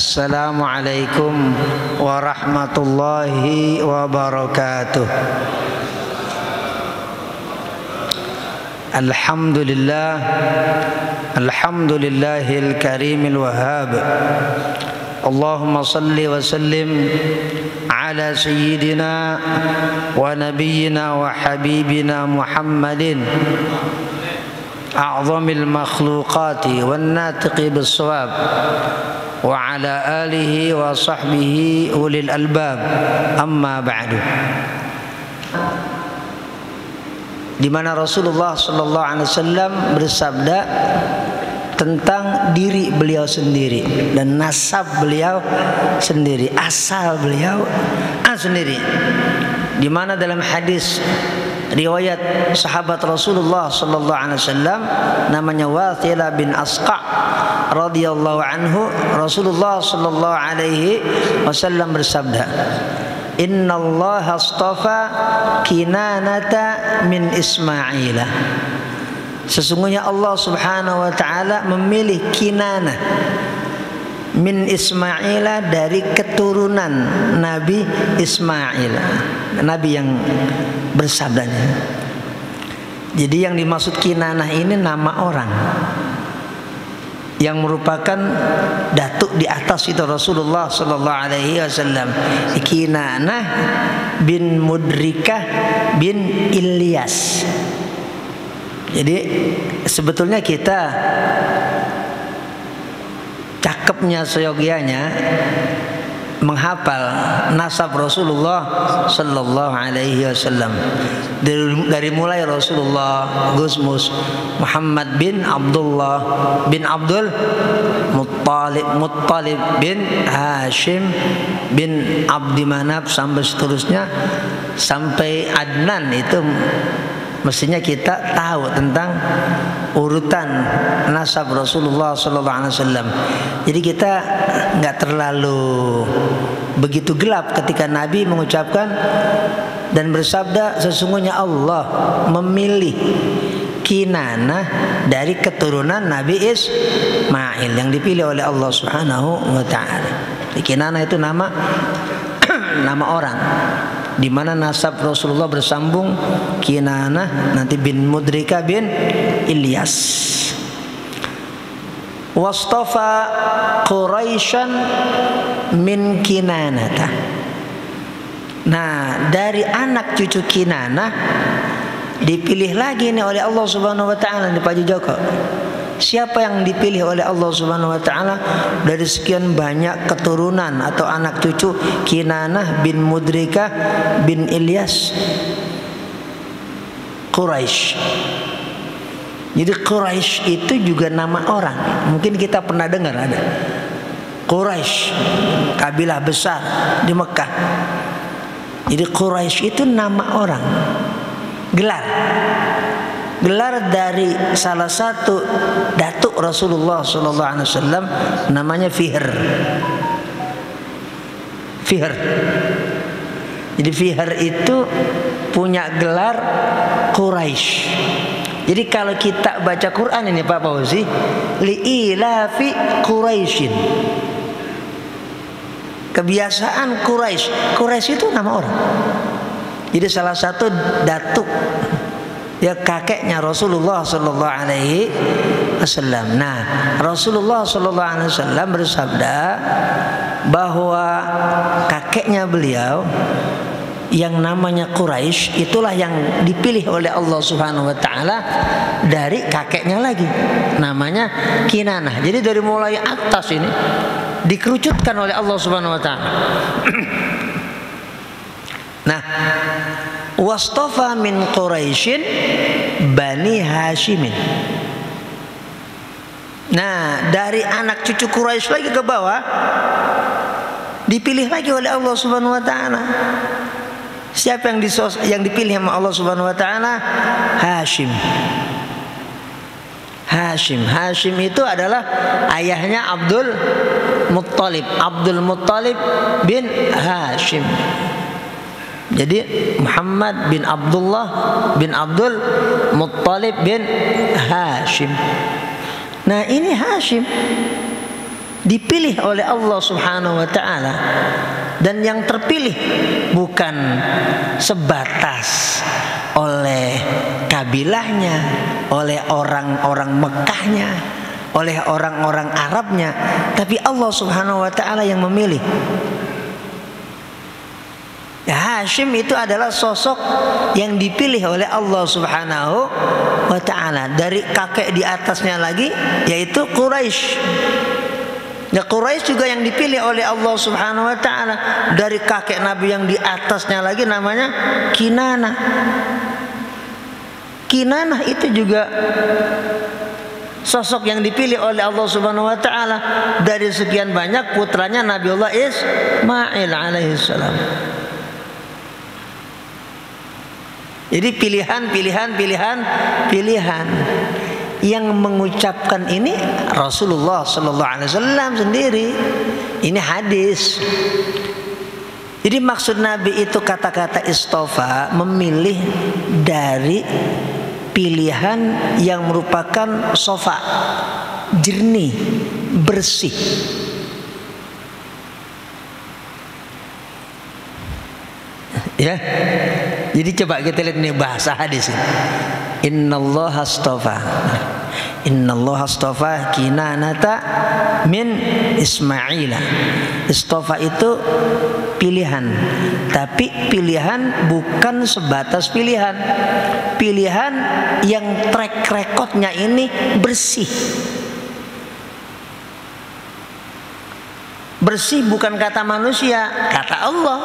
Assalamualaikum warahmatullahi wabarakatuh. Alhamdulillah, alhamdulillahil karimil wahhab. Allahumma salli wa sallim ala sayyidina wa nabiyyina wa habibina Muhammadin a'zamil makhluqati wan natiqi bis-shawab wa ala alihi wa sahbihi ulil albab, amma ba'du. Di mana Rasulullah sallallahu alaihi wasallam bersabda tentang diri beliau sendiri dan nasab beliau sendiri, asal beliau sendiri. Di mana dalam hadis riwayat sahabat Rasulullah sallallahu alaihi wasallam namanya Wathila bin Asqa' radhiyallahu anhu, Rasulullah sallallahu alaihi wasallam bersabda, "Innallaha astafa Kinanata min Ismaila." Sesungguhnya Allah Subhanahu wa taala memilih Kinanah min Ismaila dari keturunan Nabi Ismail, nabi yang bersabdanya. Jadi yang dimaksud Kinanah ini nama orang yang merupakan datuk di atas itu Rasulullah sallallahu alaihi wasallam. Kinanah bin Mudrikah bin Ilyas. Jadi sebetulnya kita cakepnya seyogianya menghafal nasab Rasulullah sallallahu alaihi wasallam dari mulai Rasulullah Gusmus Muhammad bin Abdullah bin Abdul Muttalib bin Hashim bin Abdi Manaf sampai seterusnya sampai Adnan. Itu mestinya kita tahu tentang urutan nasab Rasulullah sallallahu alaihi wasallam. Jadi kita nggak terlalu begitu gelap ketika Nabi mengucapkan dan bersabda, sesungguhnya Allah memilih Kinanah dari keturunan Nabi Ismail yang dipilih oleh Allah Subhanahu wa taala. Kinanah itu nama nama orang, di mana nasab Rasulullah bersambung Kinanah nanti bin Mudrika bin Ilyas. Wastafa Quraisyan min Kinanata. Nah, dari anak cucu Kinanah dipilih lagi nih oleh Allah Subhanahu wa taala di Pak Joko. Siapa yang dipilih oleh Allah Subhanahu wa taala dari sekian banyak keturunan atau anak cucu Kinanah bin Mudrika bin Ilyas? Quraisy. Jadi Quraisy itu juga nama orang. Mungkin kita pernah dengar ada Quraisy, kabilah besar di Mekah. Jadi Quraisy itu nama orang, gelar dari salah satu datuk Rasulullah sallallahu alaihi wasallam namanya Fihr. Jadi Fihr itu punya gelar Quraisy. Jadi kalau kita baca Quran ini Pak Fauzi, li'ilafi Quraisyin. Kebiasaan Quraisy itu nama orang. Jadi salah satu datuk ya kakeknya Rasulullah sallallahu alaihi wasallam. Nah, Rasulullah sallallahu alaihi wasallam bersabda bahwa kakeknya beliau yang namanya Quraisy itulah yang dipilih oleh Allah Subhanahu wa taala dari kakeknya lagi namanya Kinanah. Jadi dari mulai atas ini dikerucutkan oleh Allah Subhanahu wa taala. Nah, wastafa min Quraisyin Bani Hashimin. Nah, dari anak cucu Quraisy lagi ke bawah dipilih lagi oleh Allah Subhanahu wa taala. Siapa yang dipilih sama Allah Subhanahu wa taala? Hashim. Hashim itu adalah ayahnya Abdul Muttalib. Abdul Muttalib bin Hashim. Jadi Muhammad bin Abdullah bin Abdul Muttalib bin Hashim. Nah, ini Hashim dipilih oleh Allah Subhanahu wa taala, dan yang terpilih bukan sebatas oleh kabilahnya, oleh orang-orang Mekahnya, oleh orang-orang Arabnya, tapi Allah Subhanahu wa taala yang memilih. Hashim itu adalah sosok yang dipilih oleh Allah Subhanahu wa taala dari kakek di atasnya lagi, yaitu Quraisy. Ya, Quraisy juga yang dipilih oleh Allah Subhanahu wa taala dari kakek Nabi yang di atasnya lagi, namanya Kinanah. Kinanah itu juga sosok yang dipilih oleh Allah Subhanahu wa taala dari sekian banyak putranya Nabiullah Ismail alaihissalam. Jadi pilihan yang mengucapkan ini Rasulullah Sallallahu Alaihi Wasallam sendiri. Ini hadis. Jadi maksud Nabi itu kata-kata istofa, memilih dari pilihan yang merupakan sofa, jernih, bersih. Ya. Jadi coba kita lihat nih bahasa hadis ini. Innallaha astafa. Innallaha astafa Kinanata min Ismaila. Istafa itu pilihan, tapi pilihan bukan sebatas pilihan. Pilihan yang track recordnya ini bersih. Bersih bukan kata manusia, kata Allah.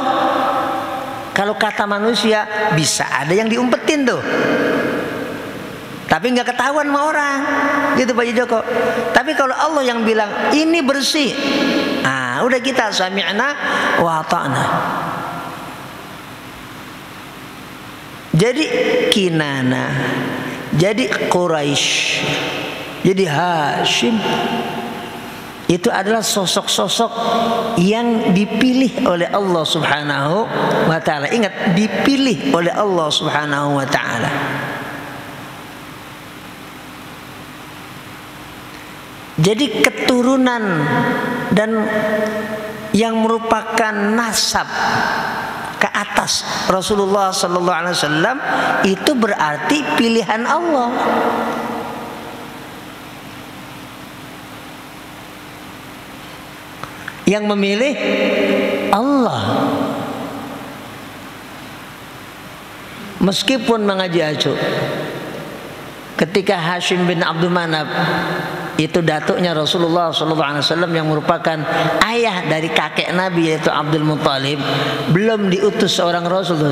Kalau kata manusia bisa ada yang diumpetin tuh, tapi nggak ketahuan sama orang, gitu Pak Joko. Tapi kalau Allah yang bilang ini bersih, udah kita sami'na wa ata'na. Jadi Kinanah, jadi Quraisy, jadi Hashim, itu adalah sosok-sosok yang dipilih oleh Allah Subhanahu wa taala. Ingat, dipilih oleh Allah Subhanahu wa taala. Jadi keturunan dan yang merupakan nasab ke atas Rasulullah sallallahu alaihi wasallam itu berarti pilihan Allah. Yang memilih Allah. Meskipun mengaji acu, ketika Hashim bin Abdul Manaf itu datuknya Rasulullah SAW yang merupakan ayah dari kakek Nabi yaitu Abdul Muttalib, belum diutus seorang Rasul,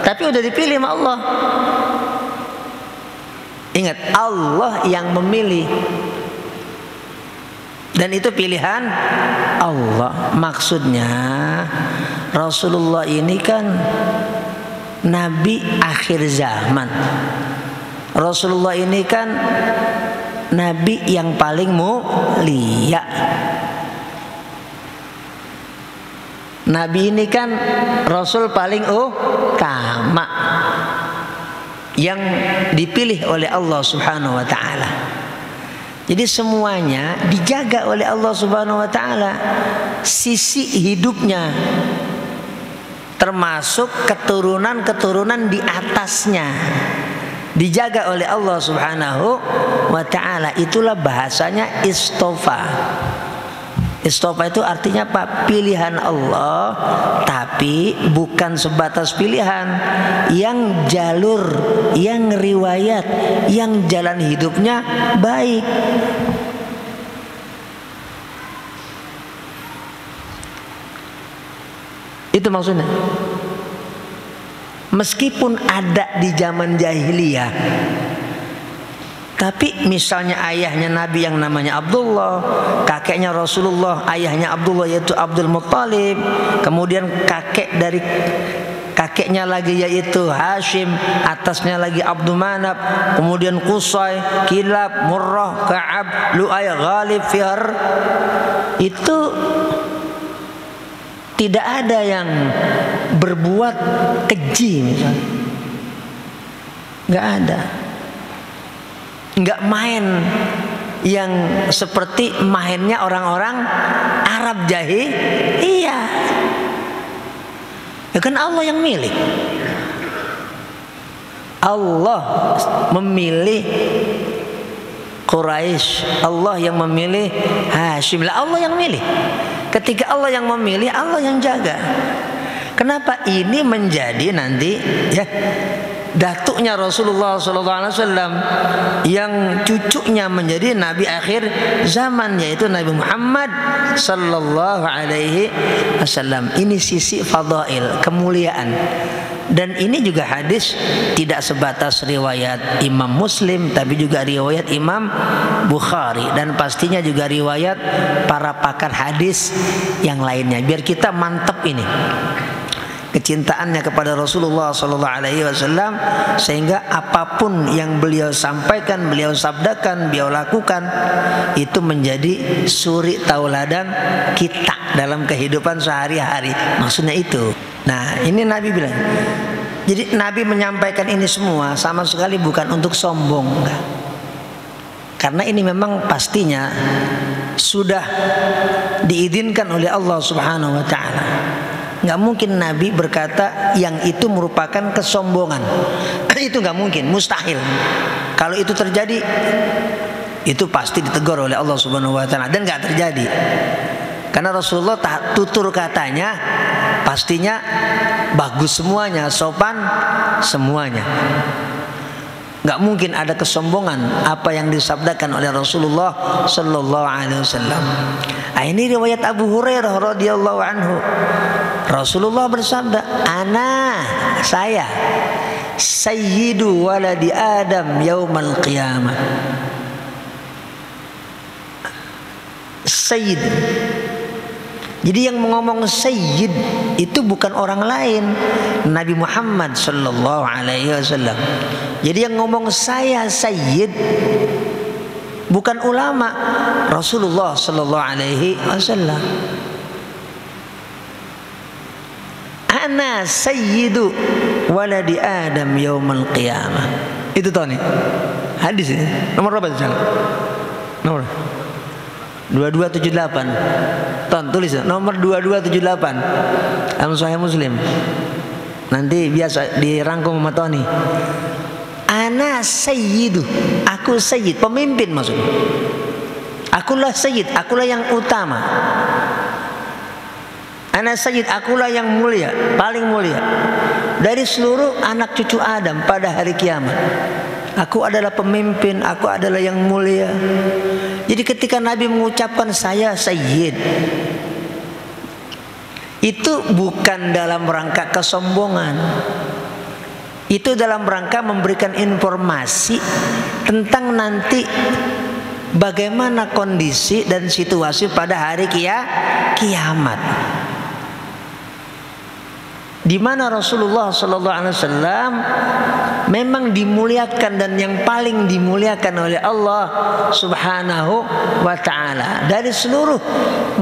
tapi udah dipilih sama Allah. Ingat, Allah yang memilih. Dan itu pilihan Allah. Maksudnya Rasulullah ini kan Nabi akhir zaman. Rasulullah ini kan Nabi yang paling mulia. Nabi ini kan Rasul paling utama yang dipilih oleh Allah Subhanahu wa taala. Jadi semuanya dijaga oleh Allah Subhanahu wa taala. Sisi hidupnya, termasuk keturunan-keturunan di atasnya, dijaga oleh Allah Subhanahu wa taala. Itulah bahasanya istofa. Istofa itu artinya apa? Pilihan Allah, tapi bukan sebatas pilihan. Yang jalur, yang riwayat, yang jalan hidupnya baik. Itu maksudnya. Meskipun ada di zaman jahiliyah, tapi misalnya ayahnya Nabi yang namanya Abdullah, kakeknya Rasulullah, ayahnya Abdullah yaitu Abdul Muttalib, kemudian kakek dari kakeknya lagi yaitu Hashim, atasnya lagi Abdul Manaf, kemudian Qusay, Kilab, Murrah, Ka'ab, Lu'ay, Ghalib, Fihr. Itu tidak ada yang berbuat keji misalnya, nggak ada. Nggak main yang seperti mainnya orang-orang Arab Iya. Ya kan Allah yang milih. Allah memilih Quraisy, Allah yang memilih Hashim. Lah Allah yang milih. Ketika Allah yang memilih, Allah yang jaga. Kenapa ini menjadi nanti ya datuknya Rasulullah SAW yang cucunya menjadi Nabi akhir zaman, yaitu Nabi Muhammad Sallallahu Alaihi Wasallam. Ini sisi fadail, kemuliaan. Dan ini juga hadis tidak sebatas riwayat Imam Muslim, tapi juga riwayat Imam Bukhari, dan pastinya juga riwayat para pakar hadis yang lainnya. Biar kita mantap ini kecintaannya kepada Rasulullah Sallallahu Alaihi Wasallam, sehingga apapun yang beliau sampaikan, beliau sabdakan, beliau lakukan, itu menjadi suri tauladan kita dalam kehidupan sehari-hari. Maksudnya itu. Nah, ini Nabi bilang. Jadi Nabi menyampaikan ini semua sama sekali bukan untuk sombong, enggak. Karena ini memang pastinya sudah diizinkan oleh Allah Subhanahu wa taala. Nggak mungkin Nabi berkata yang itu merupakan kesombongan. Itu nggak mungkin, mustahil. Kalau itu terjadi, itu pasti ditegur oleh Allah Subhanahu wa taala, dan nggak terjadi. Karena Rasulullah tutur katanya pastinya bagus semuanya, sopan semuanya. Nggak mungkin ada kesombongan apa yang disabdakan oleh Rasulullah Sallallahu Alaihi Wasallam. Nah, ini riwayat Abu Hurairah radhiyallahu anhu. Rasulullah bersabda, "Ana, saya, sayyidu waladi Adam yaumal qiyamah." Sayyid. Jadi yang ngomong sayyid itu bukan orang lain, Nabi Muhammad Sallallahu Alaihi Wasallam. Jadi yang ngomong saya sayyid bukan ulama, Rasulullah Sallallahu Alaihi Wasallam. Ana sayyidu waladi Adam yaumal qiyamah. Itu tahu nih hadis ini. Nomor berapa itu? Nomor 2278. Ton tulis nomor 2278 dalam Sahih Muslim. Nanti biasa dirangkum sama Tony. Ana sayyidu, aku sayyid, pemimpin maksudnya. Akulah sayyid, akulah yang utama. Ana sayyid, akulah yang mulia, paling mulia dari seluruh anak cucu Adam pada hari kiamat. Aku adalah pemimpin, aku adalah yang mulia. Jadi ketika Nabi mengucapkan saya sayyid, itu bukan dalam rangka kesombongan. Itu dalam rangka memberikan informasi tentang nanti bagaimana kondisi dan situasi pada hari kiamat. Di mana Rasulullah Sallallahu Alaihi Wasallam memang dimuliakan dan yang paling dimuliakan oleh Allah Subhanahu wa taala dari seluruh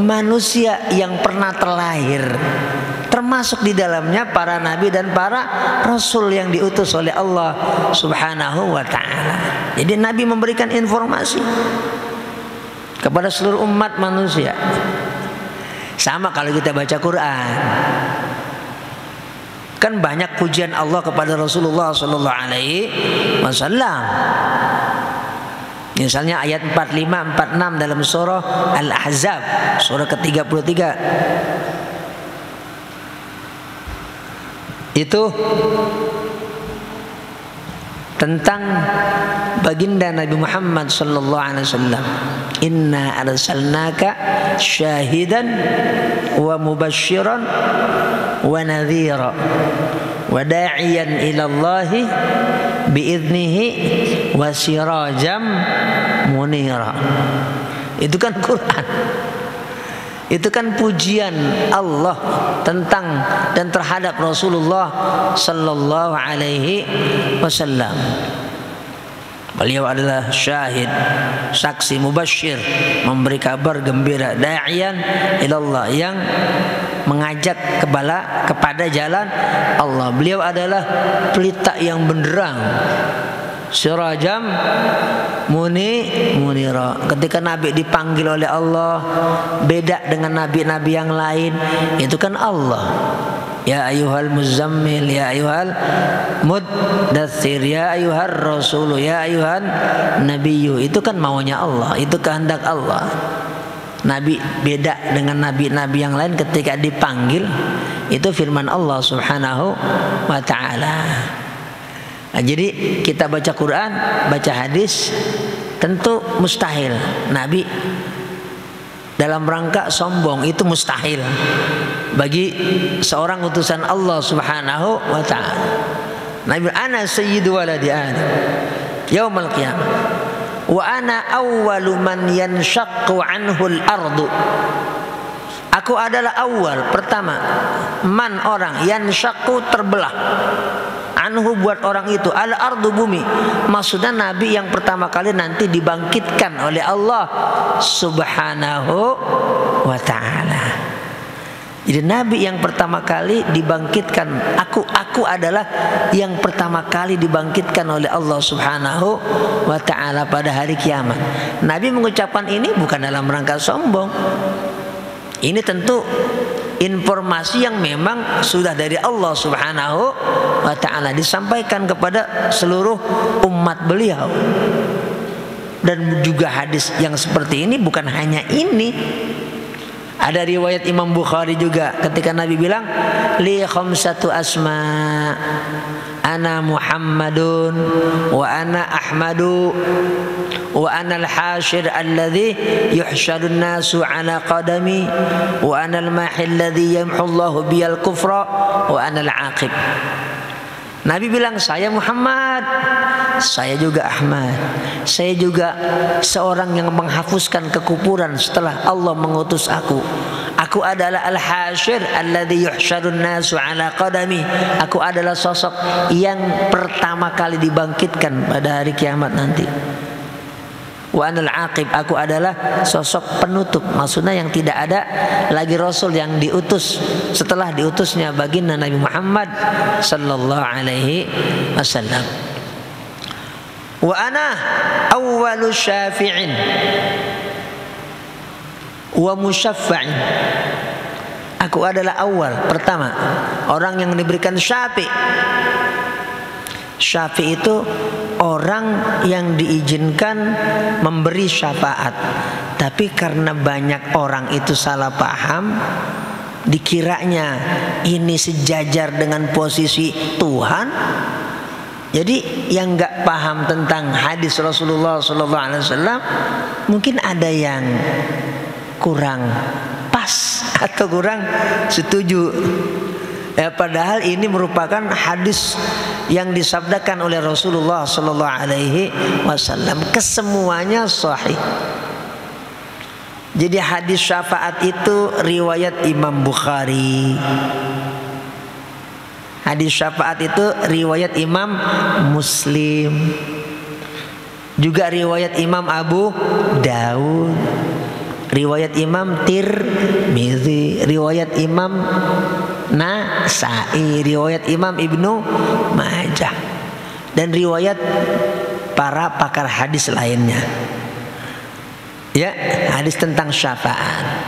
manusia yang pernah terlahir, termasuk di dalamnya para nabi dan para rasul yang diutus oleh Allah Subhanahu wa taala. Jadi Nabi memberikan informasi kepada seluruh umat manusia. Sama kalau kita baca Quran, kan banyak pujian Allah kepada Rasulullah Sallallahu Alaihi Wasallam. Misalnya ayat 45, 46 dalam surah Al-Ahzab, surah ke-33. Itu tentang baginda Nabi Muhammad Sallallahu Alaihi Wasallam. Inna arsalnaka syahidan wa mubashiran wa nadhira wa da'iyan ila Allahi biiznihi wa sirajam munira. Itu kan Quran. Itu kan pujian Allah tentang dan terhadap Rasulullah Sallallahu Alaihi Wasallam. Beliau adalah syahid, saksi, mubasyir, memberi kabar gembira, da'iyan ilallah, yang mengajak kepada jalan Allah. Beliau adalah pelita yang benderang sirajam munira. Ketika Nabi dipanggil oleh Allah, beda dengan nabi-nabi yang lain. Itu kan Allah. Ya ayyuhal muzammil, ya ayyuhal muddatsir, ya ayyuhar rasul, ya ayyuhan nabiyyu. Itu kan maunya Allah, itu kehendak Allah. Nabi beda dengan nabi-nabi yang lain ketika dipanggil. Itu firman Allah Subhanahu wa ta'ala. Nah, jadi kita baca Quran, baca hadis, tentu mustahil Nabi dalam rangka sombong, itu mustahil bagi seorang utusan Allah Subhanahu wa ta'ala. Nabi, ana sayyidu waladi Adam yaumal qiyamah wa ana awwalu man yanshaqqu anhu al-ardu. Aku adalah awal, pertama, man orang, yanshaqqu terbelah, anhu buat orang itu, al-ardu bumi. Maksudnya Nabi yang pertama kali nanti dibangkitkan oleh Allah Subhanahu wa ta'ala. Jadi Nabi yang pertama kali dibangkitkan, aku adalah yang pertama kali dibangkitkan oleh Allah Subhanahu wa ta'ala pada hari kiamat. Nabi mengucapkan ini bukan dalam rangka sombong. Ini tentu informasi yang memang sudah dari Allah Subhanahu wa ta'ala disampaikan kepada seluruh umat beliau. Dan juga hadis yang seperti ini bukan hanya ini. Ada riwayat Imam Bukhari juga ketika Nabi bilang, li khamsatu asma, ana Muhammadun wa ana Ahmadu wa ana al-hashir alladhi yuhsyarun nasu ala qadami wa ana al-mahi alladhi yamhu Allahu biyal kufra wa ana al-aqib. Nabi bilang, saya Muhammad, saya juga Ahmad, saya juga seorang yang menghapuskan kekufuran setelah Allah mengutus aku. Aku adalah al-hashir alladhi yuhsyarun nasu ala qadami. Aku adalah sosok yang pertama kali dibangkitkan pada hari kiamat nanti. Wa anal aqib, aku adalah sosok penutup. Maksudnya yang tidak ada lagi rasul yang diutus setelah diutusnya baginda Nabi Muhammad sallallahu alaihi wasallam. Wa ana awwalu syafi'in wa musyaffa'in. Aku adalah awal, pertama, orang yang diberikan syafi'. Syafi' itu orang yang diizinkan memberi syafaat. Tapi karena banyak orang itu salah paham, dikiranya ini sejajar dengan posisi Tuhan. Jadi yang nggak paham tentang hadis Rasulullah SAW, mungkin ada yang kurang pas atau kurang setuju. Ya, padahal ini merupakan hadis yang disabdakan oleh Rasulullah sallallahu alaihi wasallam, kesemuanya sahih. Jadi hadis syafaat itu riwayat Imam Bukhari. Hadis syafaat itu riwayat Imam Muslim. Juga riwayat Imam Abu Daud, riwayat Imam Tirmidzi, riwayat Imam Nasa'i, riwayat Imam Ibnu Majah, dan riwayat para pakar hadis lainnya. Ya, hadis tentang syafaat.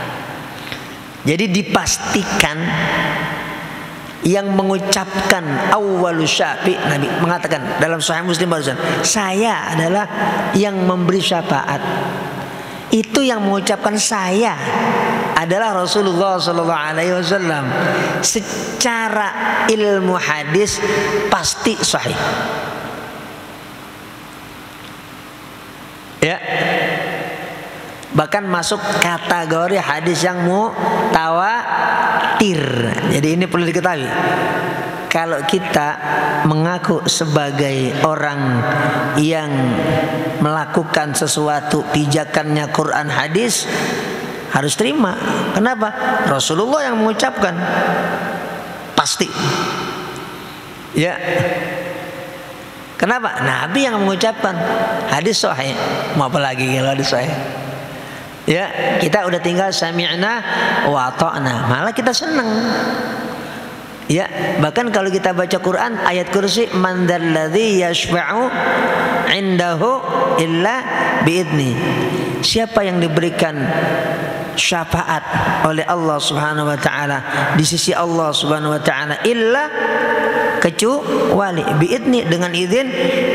Jadi dipastikan yang mengucapkan awwalu syafi', Nabi mengatakan dalam Sahih Muslim barusan, saya adalah yang memberi syafaat. Itu yang mengucapkan saya adalah Rasulullah SAW. Secara ilmu hadis pasti sahih. Ya, bahkan masuk kategori hadis yang mutawatir. Jadi ini perlu diketahui. Kalau kita mengaku sebagai orang yang melakukan sesuatu pijakannya Quran hadis, harus terima. Kenapa? Rasulullah yang mengucapkan, pasti. Ya. Kenapa? Nabi yang mengucapkan, hadis sahih. Mau apa lagi kalau hadis sahih? Ya, kita udah tinggal sami'na wa ata'na, malah kita senang. Ya, bahkan kalau kita baca Quran ayat kursi, man dzalladzi yashfa'u indahu illa biidni. Siapa yang diberikan syafaat oleh Allah Subhanahu wa taala di sisi Allah Subhanahu wa taala illa kecuali biidni, dengan izin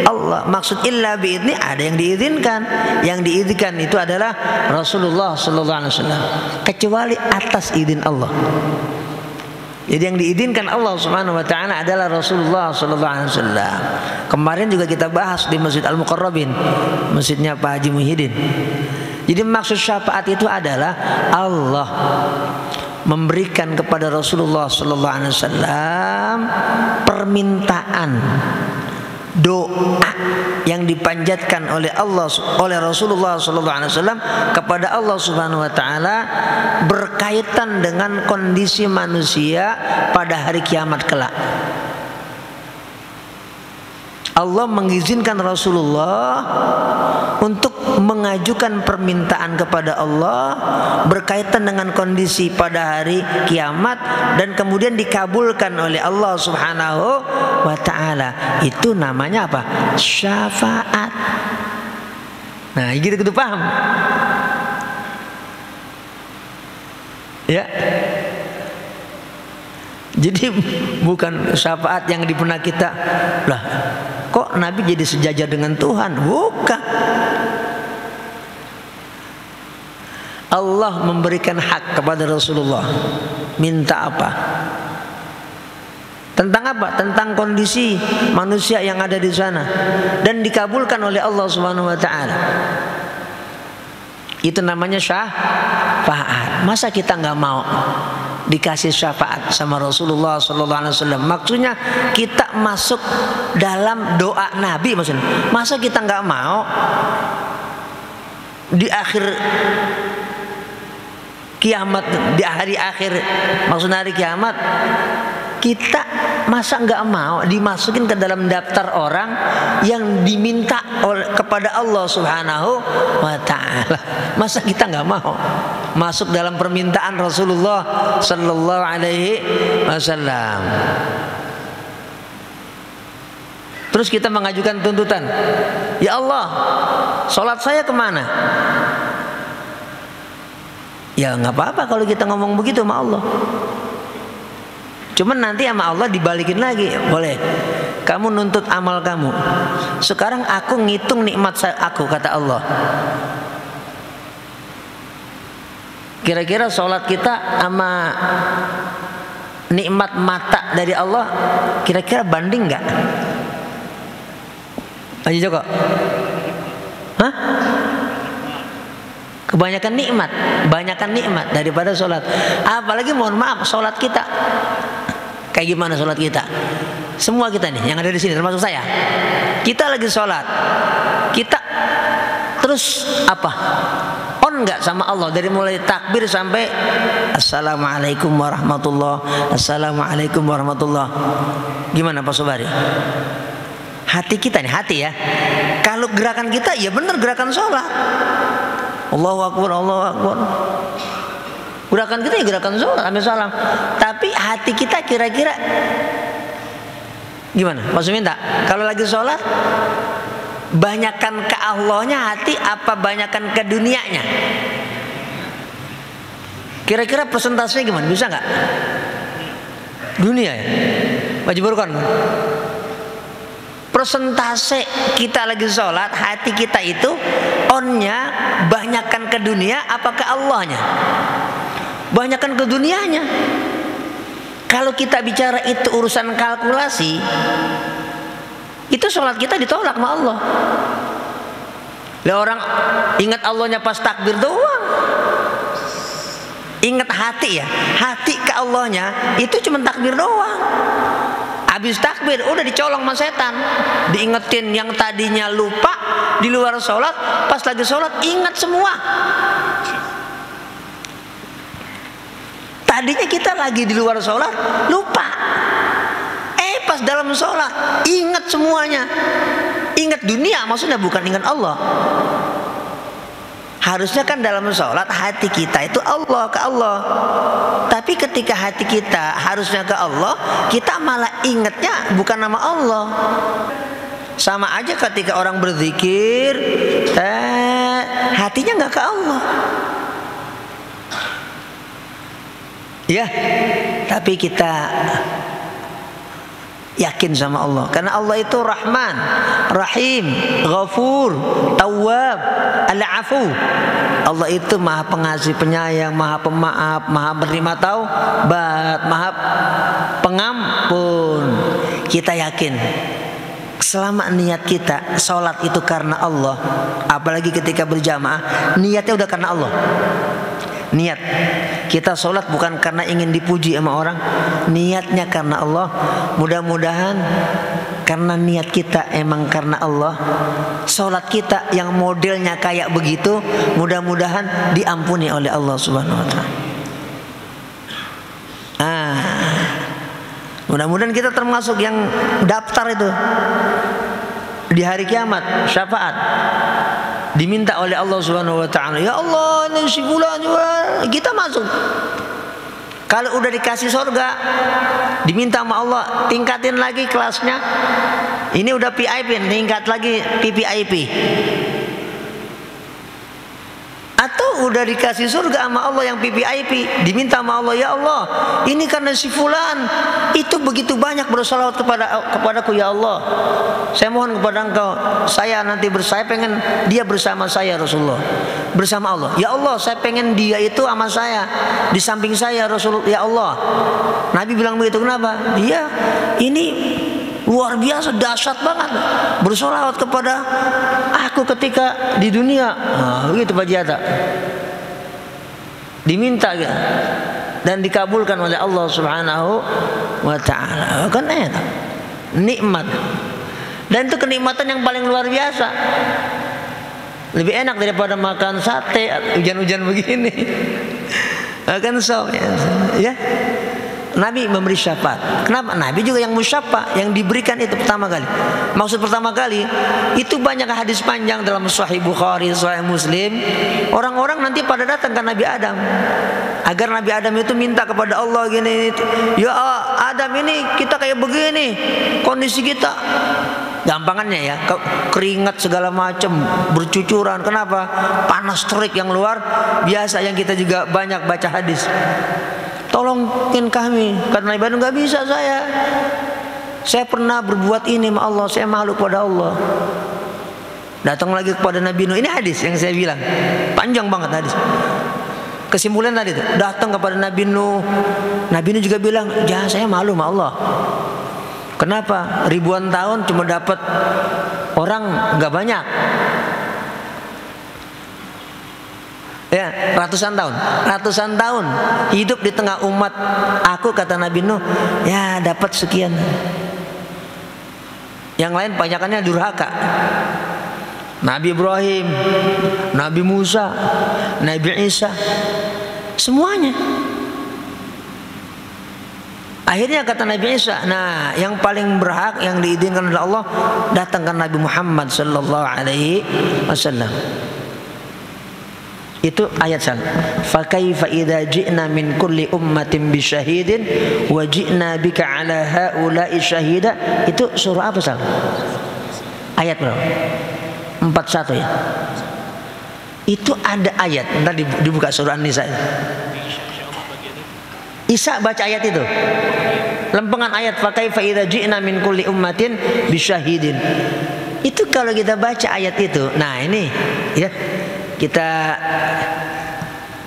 Allah. Maksud illa biidni, ada yang diizinkan. Yang diizinkan itu adalah Rasulullah sallallahu alaihi wasallam, kecuali atas izin Allah. Jadi yang diizinkan Allah Subhanahu wa taala adalah Rasulullah sallallahu alaihi wasallam. Kemarin juga kita bahas di Masjid Al-Muqarrabin, masjidnya Pak Haji Muhyiddin. Jadi maksud syafaat itu adalah Allah memberikan kepada Rasulullah sallallahu alaihi wasallam permintaan, doa yang dipanjatkan oleh Rasulullah sallallahu alaihi wasallam kepada Allah Subhanahu wa taala berkaitan dengan kondisi manusia pada hari kiamat kelak. Allah mengizinkan Rasulullah untuk mengajukan permintaan kepada Allah berkaitan dengan kondisi pada hari kiamat, dan kemudian dikabulkan oleh Allah Subhanahu wa ta'ala. Itu namanya apa? Syafaat. Nah, gitu paham? Ya. Jadi bukan syafaat yang di benak kita, lah kok Nabi jadi sejajar dengan Tuhan? Bukan. Allah memberikan hak kepada Rasulullah. Minta apa? Tentang apa? Tentang kondisi manusia yang ada di sana, dan dikabulkan oleh Allah Subhanahu wa taala. Itu namanya syafaat. Masa kita nggak mau dikasih syafaat sama Rasulullah sallallahu alaihi wasallam? Maksudnya kita masuk dalam doa Nabi, maksudnya. Masa kita nggak mau di akhir kiamat, di hari akhir, maksudnya hari kiamat, kita masa nggak mau dimasukin ke dalam daftar orang yang diminta kepada Allah Subhanahu wa ta'ala? Masa kita nggak mau masuk dalam permintaan Rasulullah sallallahu alaihi wasallam? Terus kita mengajukan tuntutan, ya Allah, sholat saya kemana? Ya nggak apa-apa kalau kita ngomong begitu sama Allah. Cuman nanti sama Allah dibalikin lagi. Boleh, kamu nuntut amal kamu, sekarang aku ngitung nikmat aku, kata Allah. Kira-kira sholat kita sama nikmat mata dari Allah, kira-kira banding nggak? Haji Joko? Hah? Kebanyakan nikmat daripada sholat. Apalagi mohon maaf, sholat kita kayak gimana? Sholat kita, semua kita nih yang ada di sini, termasuk saya, kita lagi sholat, kita terus apa? On nggak sama Allah dari mulai takbir sampai assalamualaikum warahmatullah, assalamualaikum warahmatullah. Gimana Pak Sobari? Hati kita nih, hati ya. Kalau gerakan kita ya benar gerakan sholat, Allahu Akbar, Allahu Akbar. Gerakan kita ya gerakan sholat, ambil salam. Tapi hati kita kira-kira gimana? Maksud minta, kalau lagi sholat, banyakkan ke Allahnya hati apa banyakkan ke dunianya? Kira-kira persentasenya gimana? Bisa nggak? Dunia ya? Wajib berkon. Persentase kita lagi sholat, hati kita itu onnya banyakkan ke dunia apa ke Allahnya? Banyakkan ke dunianya. Kalau kita bicara itu urusan kalkulasi, itu sholat kita ditolak sama Allah. Lah orang ingat Allahnya pas takbir doang. Ingat hati ya, hati ke Allahnya itu cuma takbir doang. Habis takbir udah dicolong sama setan, diingetin yang tadinya lupa di luar sholat, pas lagi sholat ingat semua. Tadinya kita lagi di luar sholat lupa, pas dalam sholat ingat semuanya. Ingat dunia maksudnya, bukan ingat Allah. Harusnya kan dalam sholat hati kita itu Allah, ke Allah. Tapi ketika hati kita harusnya ke Allah, kita malah ingatnya bukan nama Allah. Sama aja ketika orang berzikir, hatinya nggak ke Allah. Ya, tapi kita yakin sama Allah, karena Allah itu Rahman, Rahim, Ghafur, Tawwab, Al-Afu. Allah itu Maha Pengasih, Penyayang, Maha Pemaaf, Maha Menerima Taubat, Maha Pengampun. Kita yakin selama niat kita sholat itu karena Allah, apalagi ketika berjamaah, niatnya udah karena Allah. Niat kita sholat bukan karena ingin dipuji sama orang, niatnya karena Allah. Mudah-mudahan karena niat kita emang karena Allah, sholat kita yang modelnya kayak begitu, mudah-mudahan diampuni oleh Allah Subhanahu wa Ta'ala. Mudah-mudahan kita termasuk yang daftar itu di hari kiamat, syafaat diminta oleh Allah Subhanahu wa Ta'ala. Ya Allah, ini si fulan juga, kita masuk. Kalau udah dikasih surga, diminta sama Allah tingkatin lagi kelasnya. Ini udah VIP, tingkat lagi PPIP. Atau udah dikasih surga sama Allah yang PPIP, diminta sama Allah, ya Allah, ini karena si fulan itu begitu banyak bersolawat kepadaku, ya Allah, saya mohon kepada Engkau, saya nanti saya pengen dia bersama saya Rasulullah, bersama Allah. Ya Allah, saya pengen dia itu sama saya, di samping saya Rasulullah, ya Allah. Nabi bilang begitu, kenapa? Dia ini luar biasa, dahsyat banget bersolawat kepada aku ketika di dunia. Begitu Pak Jata. Diminta gitu, dan dikabulkan oleh Allah Subhanahu wa Ta'ala. Kan enak, nikmat. Dan itu kenikmatan yang paling luar biasa. Lebih enak daripada makan sate hujan-hujan begini. Makan sop ya. Nabi memberi syafaat. Kenapa? Nabi juga yang musyafa, yang diberikan itu pertama kali. Maksud pertama kali itu banyak hadis panjang dalam Sahih Bukhari, Sahih Muslim. Orang-orang nanti pada datang ke Nabi Adam, agar Nabi Adam itu minta kepada Allah gini, ya Adam, ini kita kayak begini kondisi kita. Gampangannya ya, keringat segala macam bercucuran. Kenapa? Panas terik yang luar biasa yang kita juga banyak baca hadis. Tolongin kami, karena ibadah nggak bisa saya pernah berbuat ini sama Allah, saya malu kepada Allah. Datang lagi kepada Nabi Nuh, ini hadis yang saya bilang panjang banget hadis. Kesimpulan tadi itu, datang kepada Nabi Nuh, Nabi Nuh juga bilang, ya saya malu sama Allah. Kenapa? Ribuan tahun cuma dapat orang nggak banyak. Ya, ratusan tahun hidup di tengah umat aku, kata Nabi Nuh, ya dapat sekian. Yang lain banyakannya durhaka. Nabi Ibrahim, Nabi Musa, Nabi Isa, semuanya. Akhirnya kata Nabi Isa, nah yang paling berhak, yang diizinkan oleh Allah, datangkan Nabi Muhammad sallallahu alaihi wasallam. Itu ayat sana. Fa kaifa idza ji'na min kulli ummatin bi syahidin wa ji'na bika 'ala haula'i syahida. Itu surah apa, Sal? Ayat berapa? 41 ya. Itu ada ayat, entar dibuka surah An-Nisa. Isa baca ayat itu. Lempengan ayat fa kaifa idza ji'na min kulli ummatin bi syahidin. Itu kalau kita baca ayat itu, nah ini ya.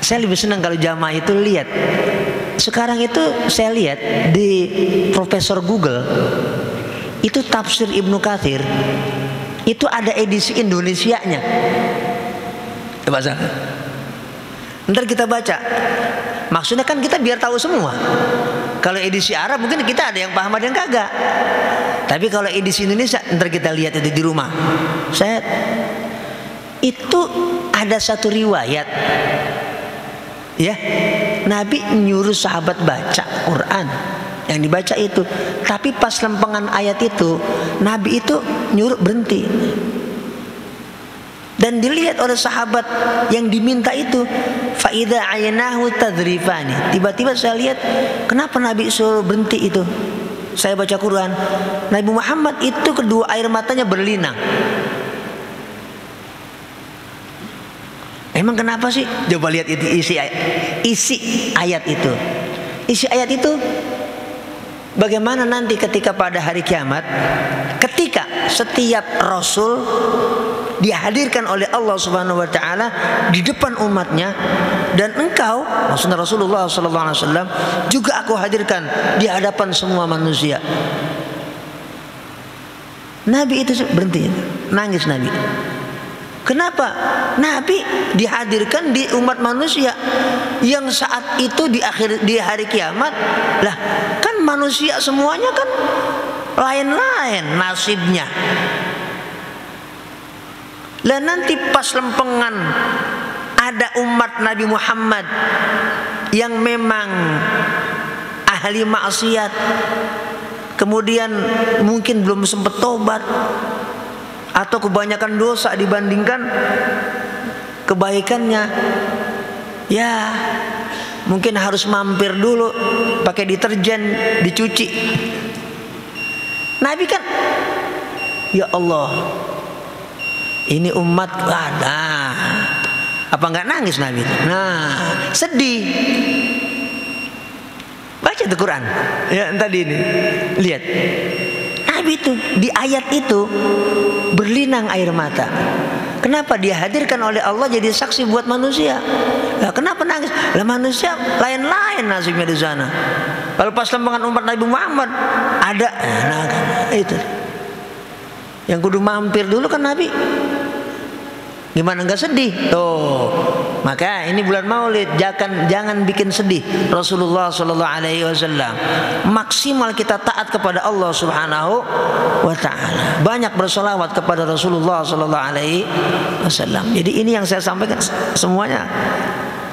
Saya lebih senang kalau jamaah itu lihat. Sekarang itu saya lihat di Profesor Google itu tafsir Ibnu Katsir itu ada edisi Indonesianya. Coba sana. Ntar kita baca. Maksudnya kan kita biar tahu semua. Kalau edisi Arab mungkin kita ada yang paham, ada yang kagak. Tapi kalau edisi Indonesia, ntar kita lihat itu di rumah. Itu ada satu riwayat ya, Nabi nyuruh sahabat baca Quran, yang dibaca itu, tapi pas lempengan ayat itu Nabi itu nyuruh berhenti. Dan dilihat oleh sahabat yang diminta itu, faida aynahu tadrifani. Tiba-tiba saya lihat, kenapa Nabi suruh berhenti itu? Saya baca Quran, Nabi Muhammad itu kedua air matanya berlinang. Emang kenapa sih? Coba lihat itu isi ayat itu. Isi ayat itu bagaimana nanti ketika pada hari kiamat, ketika setiap rasul dihadirkan oleh Allah Subhanahu wa taala di depan umatnya, dan engkau, maksudnya Rasulullah sallallahu alaihi wasallam, juga aku hadirkan di hadapan semua manusia. Nabi itu berhenti, nangis Nabi. Kenapa? Nabi dihadirkan di umat manusia yang saat itu di hari kiamat, lah kan manusia semuanya kan lain-lain nasibnya. Lah nanti pas lempengan ada umat Nabi Muhammad yang memang ahli maksiat, kemudian mungkin belum sempat tobat atau kebanyakan dosa dibandingkan kebaikannya, ya mungkin harus mampir dulu pakai deterjen dicuci. Nabi kan, ya Allah, ini umat ada apa nggak nangis Nabi? Nah, sedih. Baca tuh Quran. Ya tadi ini. Lihat. Nabi itu di ayat itu berlinang air mata. Kenapa? Dia hadirkan oleh Allah jadi saksi buat manusia. Nah, kenapa nangis? Lah manusia lain-lain nasibnya di sana. Kalau pas lempengan umat Nabi Muhammad ada, nah, itu. Yang kudu mampir dulu kan Nabi. Gimana nggak sedih? Tuh, maka ini bulan Maulid jangan bikin sedih Rasulullah Sallallahu Alaihi Wasallam. Maksimal kita taat kepada Allah Subhanahu Wa Taala. Banyak bersolawat kepada Rasulullah Sallallahu Alaihi Wasallam. Jadi ini yang saya sampaikan semuanya.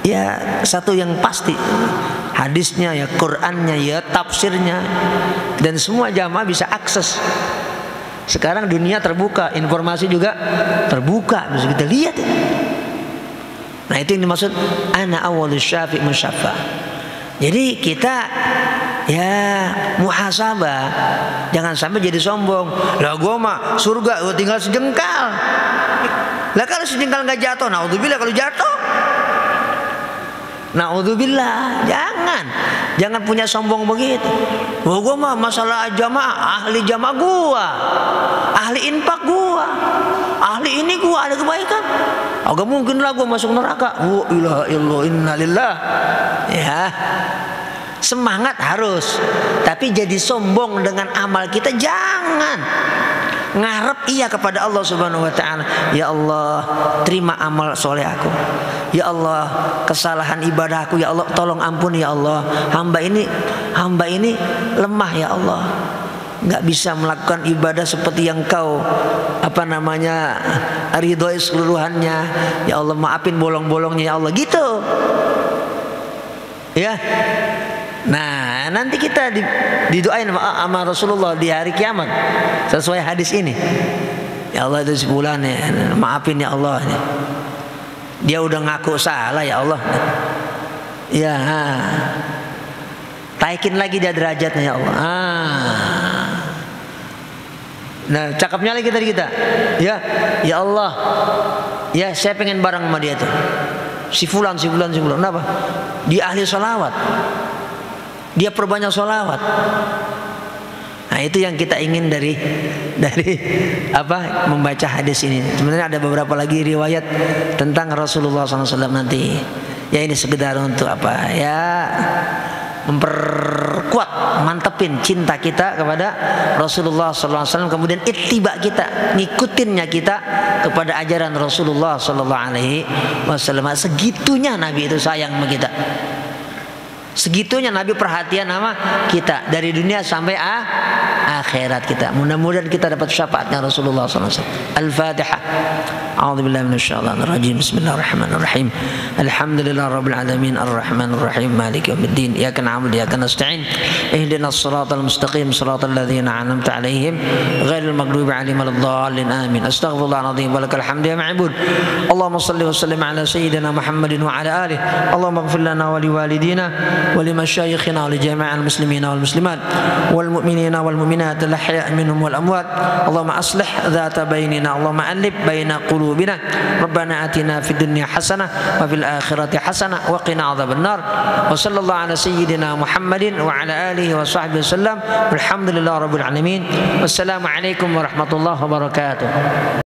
Ya satu yang pasti, hadisnya ya, Qurannya ya, tafsirnya, dan semua jamaah bisa akses. Sekarang dunia terbuka, informasi juga terbuka, bisa kita lihat. Nah itu yang dimaksud ana awwalus syafi' musyaffa. Jadi kita ya muhasabah, jangan sampai jadi sombong. Lah gua mah surga gua tinggal sejengkal. Lah kalau sejengkal nggak jatuh, naudzubillah kalau jatuh. Naudzubillah, jangan punya sombong begitu. Wah, gua mah masalah jamaah, ahli jamaah gua, ahli infak gua, ahli ini gua ada kebaikan. Agak mungkin lah gua masuk neraka. Wa ilaha illallah, innalillah. Ya, semangat harus, tapi jadi sombong dengan amal kita jangan. Ngarep iya kepada Allah Subhanahu Wa Taala. Ya Allah, terima amal soleh aku. Ya Allah, kesalahan ibadahku ya Allah, tolong ampuni ya Allah. Hamba ini lemah ya Allah, nggak bisa melakukan ibadah seperti yang Kau ridhoi seluruhannya. Ya Allah, maafin bolong-bolongnya ya Allah, gitu. Ya. Nah, nanti kita didoain sama Rasulullah di hari kiamat sesuai hadis ini. Ya Allah, itu sebulan ya, maafin ya Allah. Dia udah ngaku salah ya Allah. Ya, taikin lagi dia derajatnya ya Allah. Nah, cakepnya lagi tadi kita. Ya Allah. Ya, saya pengen bareng sama dia tuh. Si fulan. Kenapa? Dia ahli salawat. Dia perbanyak sholawat. Nah itu yang kita ingin dari membaca hadis ini. Sebenarnya ada beberapa lagi riwayat tentang Rasulullah SAW nanti. Ya ini sekedar untuk memperkuat, mantepin cinta kita kepada Rasulullah SAW. Kemudian ittiba kita, ngikutinnya kita kepada ajaran Rasulullah SAW. Segitunya Nabi itu sayang sama kita. Segitunya Nabi perhatian sama kita dari dunia sampai akhirat kita. Mudah-mudahan kita dapat syafaatnya Rasulullah SAW. Al-Fatihah. A'udzubillahi minasyaitonir rajim. Bismillahirrahmanirrahim. Alhamdulillahirabbil alamin arrahmanir rahim maliki yaumiddin. Iyyaka na'budu wa iyyaka nasta'in. Ihdinas siratal mustaqim siratal ladzina an'amta 'alaihim ghairil maghdubi 'alaihim waladdallin. Amin. Astaghfirullahal azim wa lakal hamdu ya ma'bud. Allahumma shalli wa sallim ala sayyidina Muhammadin wa ala alihi. Allahumma ighfir lana wa liwalidina wa limasyayikhina wa li jami'il muslimina wal muslimat wal mu'minina wal mu'minat al ahya'i minhum wal amwat. Allahumma aslih dhata bainina. Allahumma alif baina qulubina. Rabbana atina fid dunya hasanah wa fil akhirati hasanah wa qina adzabannar. Wa sallallahu ala sayyidina Muhammadin wa ala alihi wa sahbihi wasallam. Walhamdulillahirabbil alamin. Wassalamu alaikum warahmatullahi wabarakatuh.